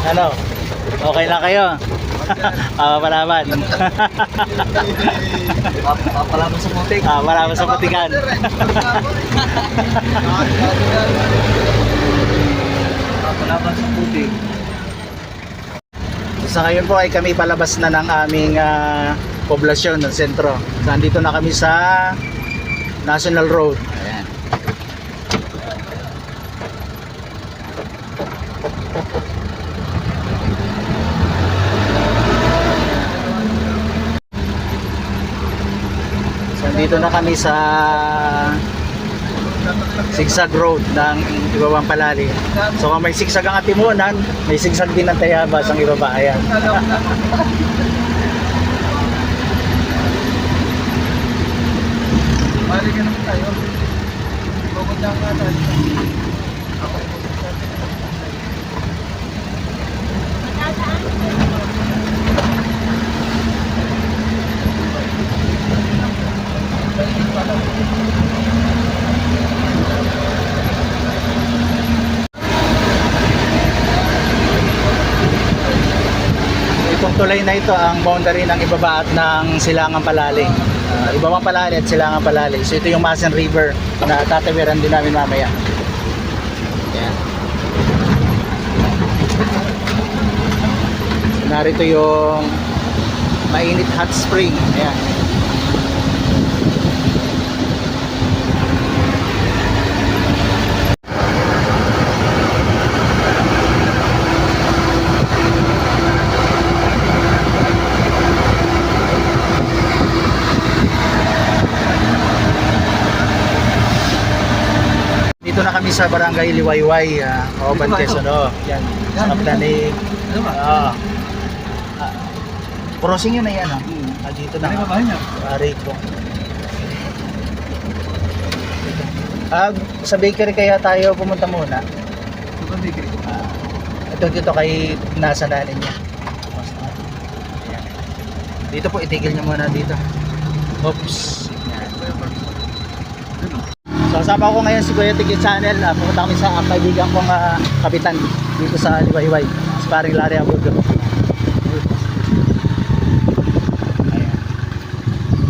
Ano? Okay lang kayo? Palaban. Palaban sa putik. Palaban sa putikan. Palaban sa putik. Sa ngayon po ay kami palabas na ng aming poblasyon ng sentro. So, andito na kami sa National Road. Ayan. So, andito na kami sa Sigsag Road ng Ibabang Palali. So kung may sigsag ang Atimunan, may sigsag din ang Tayabas ang ibaba. Ayan. Balik ka naman tayo. Pupunta nga tayo. Itong tulay na ito ang boundary ng Ibaba at ng Silangang Palali. Ibabang Palali at Silangang Palali. So ito yung Masan River na tatawiran din namin mamaya. Ayan. So, narito yung mainit hot spring. Ayan. Dito na kami sa Barangay Liwayway, Oban, Quezon. Yan. Sa kapitan ni... Ano ba? Crossing yun na yan. Dito na. Ano yung babahan niya? Rico. Sa bakery kaya tayo pumunta muna. Ano ba bakery? Dito kay nasa nanin niya. Ayan. Dito po, itigil niyo muna dito. Oops. Ayan. So, kasama ko ngayon si Kuya Tiki Channel. Pumunta kami sa kaibigan kong kapitan dito sa Liwayway. Si Paring Larry Abudo. Ayan.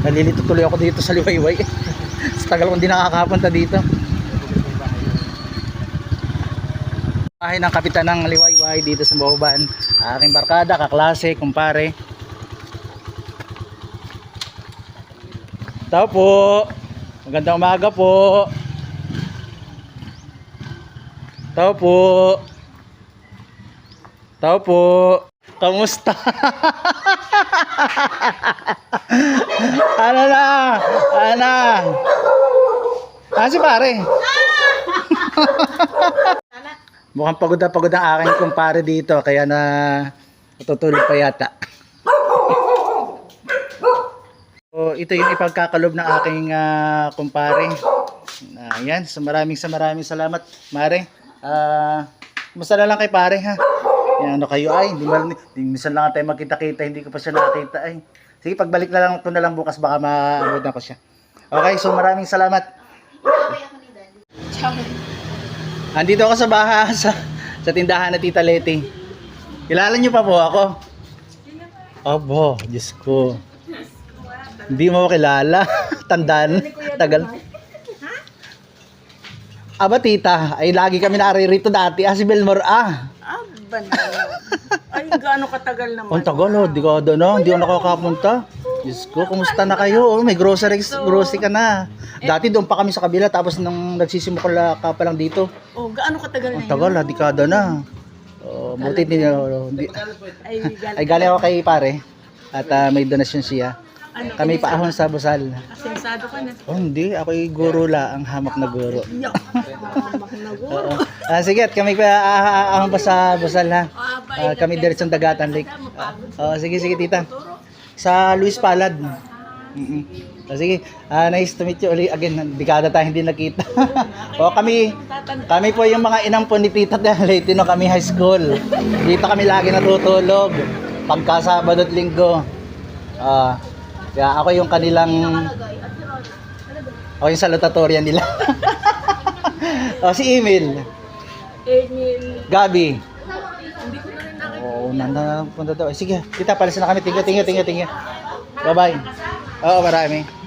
Nalilito tuloy ako dito sa Liwayway. Sa tagal kong di nakakapunta dito. Bahay ng kapitan ng Liwayway dito sa Bauban. Aking barkada, kaklase, kumpare. Tao po. Magandang umaga po. Tao po. Tao po. Kamusta? Ano na? Ano? Si pare. Mukhang pagod na pagod ang aking kumpare dito, kaya na natutulog pa yata. So, ito yung ipagkakalob ng aking kumpare. Ayan, so maraming salamat, Mare. Kumusta na lang kay pare, ha? Yan, ano kayo ay, hindi minsan lang tayo magkita-kita, hindi ko pa siya nakakita ay. Sige, pagbalik na lang ito na lang bukas, baka maabot na ko siya. Okay, so maraming salamat. Andito ako sa bahay, sa tindahan na Tita Leti. Kilala niyo pa po ako? Abo, Diyos ko. Hindi mo kilala. Tandaan. Tagal. Aba tita, ay lagi kami naririto dati. Si Belmor Aba na. Ay, gaano katagal naman. Ang tagal, di ko doon, hindi ako nakakapunta. Diyos ko, kumusta na kayo? May grocery ka na. Dati doon pa kami sa kabila, tapos nung nagsisimula ka pa lang dito. Gaano katagal na Ang tagal, dekada na. Buti din. Ay galing ako kay pare. At may donasyon siya. Kami paahon sa Busal. Asensado ka na. Hindi, ako'y guro ang hamak na guro. Hamak na guro. Sige, at kami paahon pa sa Busal, ha. Kami diretsong Dagatan Lake. Sige tita. Sa Luis Palad. Sige, nice to meet you ulit again. Dekada tayo hindi nakita. Kami po yung mga inang po ni Tita Leti no, kami high school. Dito kami lagi natutulog pagka Sabado at Linggo. Kaya ako yung kanilang yung salutatorian nila. Si Emil. Emil. Gabi. Hindi ko na rin Oo, punta daw. Sige, kita palis na kami. Tingin. Bye-bye. Oo, marami.